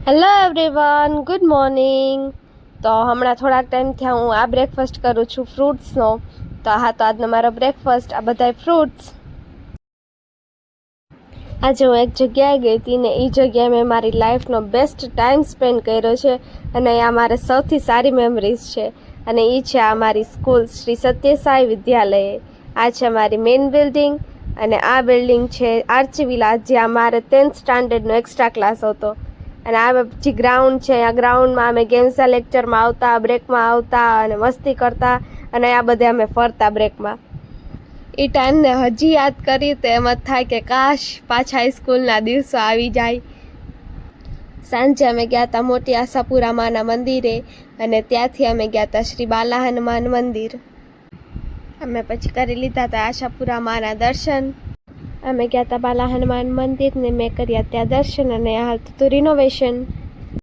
Hello everyone, good morning. તો હમણાં થોડાક ટાઈમથી હું આ બ્રેકફાસ્ટ કરું છું ફ્રૂટ્સનો. તો આજનો મારો બ્રેકફાસ્ટ આ બધાય ફ્રૂટ્સ. આજે હું એક જગ્યાએ ગઈ હતી ને એ જગ્યાએ મેં મારી લાઈફનો બેસ્ટ ટાઈમ સ્પેન્ડ કર્યો છે અને આ મારે સૌથી સારી મેમરીઝ છે. અને એ છે આ મારી સ્કૂલ શ્રી સત્યસાઈ વિદ્યાલય. આ છે મારી મેઇન બિલ્ડિંગ અને આ બિલ્ડિંગ છે આર્ચી વિલા, જ્યાં મારે 10th સ્ટાન્ડર્ડનો એક્સ્ટ્રા ક્લાસ હતો. અને આ જે ગ્રાઉન્ડ છે, આ ગ્રાઉન્ડમાં અમે ગેમ્સના લેક્ચરમાં આવતા, બ્રેકમાં આવતા અને મસ્તી કરતા અને આ બધે અમે ફરતા બ્રેકમાં. એ ટાઈમને હજી યાદ કરી તો એમ જ થાય કે કાશ પાછા સ્કૂલના દિવસો આવી જાય. સાંજે અમે ગયા હતા મોટી આશાપુરા માના મંદિરે અને ત્યાંથી અમે ગયા હતા શ્રી બાલા હનુમાન મંદિર. અમે પછી કરી લીધા હતા આશાપુરા માના દર્શન. અમે ગયા હતા બાલા હનુમાન મંદિર ને મેં કર્યા ત્યાં દર્શન અને હાલ તો રિનોવેશન.